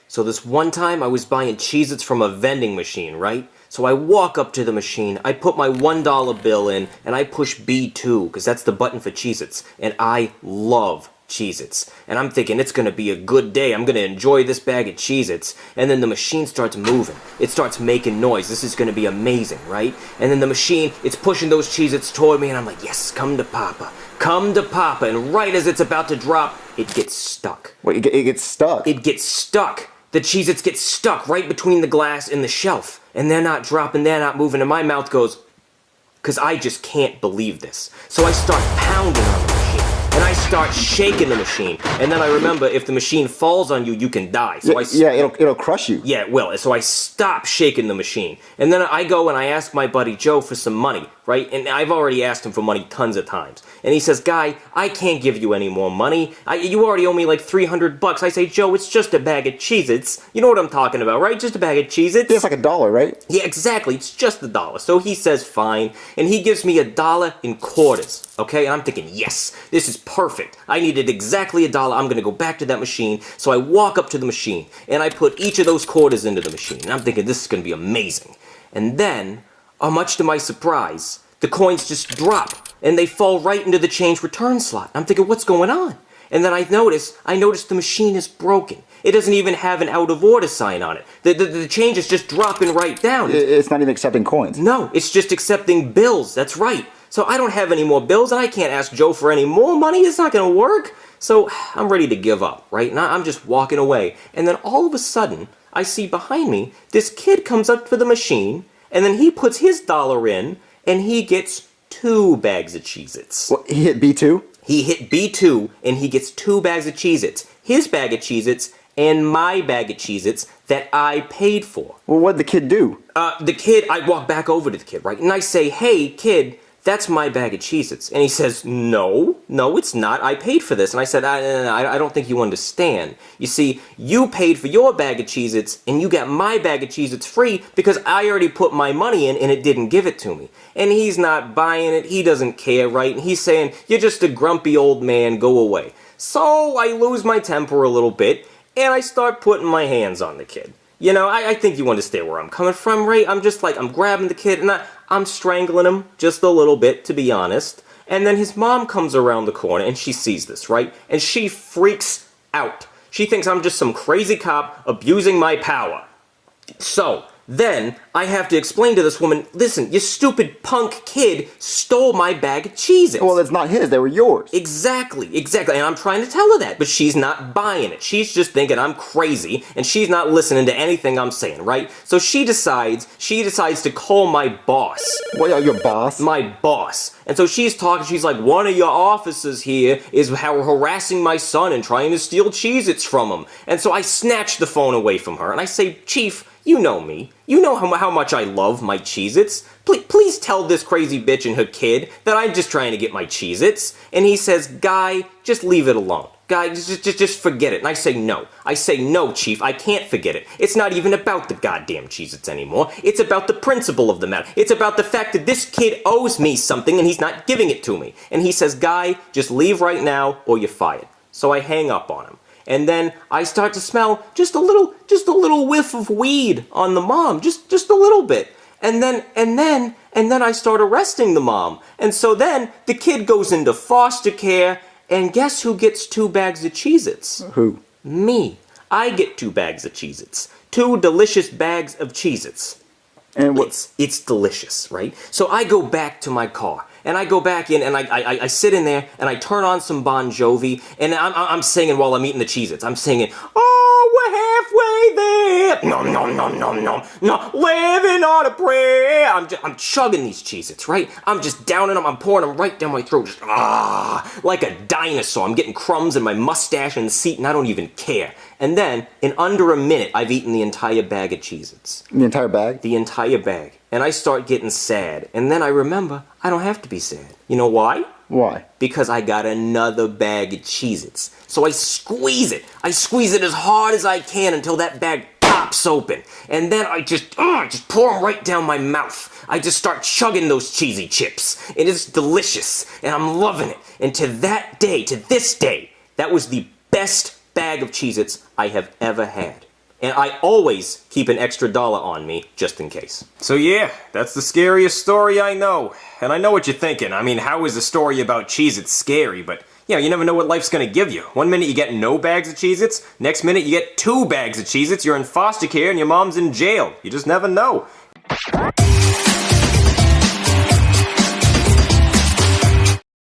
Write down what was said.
So this one time I was buying Cheez-Its from a vending machine, right? So I walk up to the machine, I put my $1 bill in, and I push B2, because that's the button for Cheez-Its. And I love Cheez-Its. And I'm thinking it's going to be a good day, I'm going to enjoy this bag of Cheez-Its. And then the machine starts moving. It starts making noise. This is going to be amazing, right? And then the machine, it's pushing those Cheez-Its toward me, and I'm like, yes, come to Papa. Come to Papa. And right as it's about to drop, it gets stuck. Wait, it gets stuck? It gets stuck. The Cheez-Its get stuck right between the glass and the shelf. And they're not dropping, they're not moving, and my mouth goes, because I just can't believe this. So I start pounding on the machine, and I start shaking the machine. And then I remember, if the machine falls on you, you can die. So it'll crush you. Yeah, it will. So I stop shaking the machine. And then I go and I ask my buddy Joe for some money, right? And I've already asked him for money tons of times. And he says, Guy, I can't give you any more money. You already owe me like $300. I say, Joe, it's just a bag of Cheez-Its. You know what I'm talking about, right? Just a bag of Cheez-Its. It's like $1, right? Yeah, exactly. It's just $1. So he says, fine. And he gives me $1 in quarters, okay? And I'm thinking, yes, this is perfect. I needed exactly $1. I'm going to go back to that machine. So I walk up to the machine, and I put each of those quarters into the machine. And I'm thinking, this is going to be amazing. And then, much to my surprise, the coins just drop, and they fall right into the change return slot. I'm thinking, what's going on? And then I notice the machine is broken. It doesn't even have an out of order sign on it. The change is just dropping right down. It's not even accepting coins. No, it's just accepting bills. That's right. So I don't have any more bills, and I can't ask Joe for any more money. It's not going to work. So I'm ready to give up, right? And I'm just walking away. And then all of a sudden, I see behind me, this kid comes up to the machine, and then he puts his dollar in, and he gets 2 bags of Cheez-Its. Well, he hit B2? He hit B2, and he gets 2 bags of Cheez-Its. His bag of Cheez-Its and my bag of Cheez-Its that I paid for. Well, what'd the kid do? I walk back over to the kid, right? And I say, hey, kid, that's my bag of Cheez-Its. And he says, no, it's not. I paid for this. And I said, I don't think you understand. You see, you paid for your bag of Cheez-Its, and you got my bag of Cheez-Its free because I already put my money in and it didn't give it to me. And he's not buying it. He doesn't care, right? And he's saying, you're just a grumpy old man. Go away. So I lose my temper a little bit, and I start putting my hands on the kid. You know, I think you understand where I'm coming from, right? I'm just like, I'm grabbing the kid, and I'm strangling him just a little bit, to be honest. And then his mom comes around the corner, and she sees this, right? And she freaks out. She thinks I'm just some crazy cop abusing my power. So, then, I have to explain to this woman, listen, you stupid punk kid stole my bag of Cheez-Its. Well, it's not his, they were yours. Exactly. And I'm trying to tell her that, but she's not buying it. She's just thinking I'm crazy, and she's not listening to anything I'm saying, right? So she decides to call my boss. What, your boss? My boss. And so she's talking, she's like, one of your officers here is harassing my son and trying to steal Cheez-Its from him. And so I snatch the phone away from her, and I say, Chief, you know me. You know how much I love my Cheez-Its. Please tell this crazy bitch and her kid that I'm just trying to get my Cheez-Its. And he says, Guy, just leave it alone. Guy, just forget it. And I say, no. I say, no, Chief, I can't forget it. It's not even about the goddamn Cheez-Its anymore. It's about the principle of the matter. It's about the fact that this kid owes me something and he's not giving it to me. And he says, Guy, just leave right now or you're fired. So I hang up on him. And then I start to smell just a little whiff of weed on the mom, just a little bit. And then I start arresting the mom. And so then the kid goes into foster care, and guess who gets 2 bags of Cheez-Its? Who? Me. I get 2 bags of Cheez-Its. 2 delicious bags of Cheez-Its. And what? It's delicious, right? So I go back to my car, and I go back in, and I sit in there, and I turn on some Bon Jovi, and I'm singing while I'm eating the Cheez-Its. I'm singing, oh, we're halfway there, nom, nom, nom, nom, nom, no, living on a prayer. I'm chugging these Cheez-Its, right? I'm just downing them, I'm pouring them right down my throat, just, like a dinosaur. I'm getting crumbs in my mustache and the seat, and I don't even care. And then, in under a minute, I've eaten the entire bag of Cheez-Its. The entire bag? The entire bag. And I start getting sad. And then I remember, I don't have to be sad. You know why? Why? Because I got another bag of Cheez-Its. So I squeeze it. I squeeze it as hard as I can until that bag pops. pops open. And then I just pour them right down my mouth. I just start chugging those cheesy chips. It is delicious, and I'm loving it. And to this day, that was the best bag of Cheez-Its I have ever had. And I always keep an extra $1 on me, just in case. So yeah, that's the scariest story I know. And I know what you're thinking. I mean, how is a story about Cheez-Its scary? But, you know, you never know what life's gonna give you. One minute you get no bags of Cheez-Its, next minute you get 2 bags of Cheez-Its, you're in foster care, and your mom's in jail. You just never know.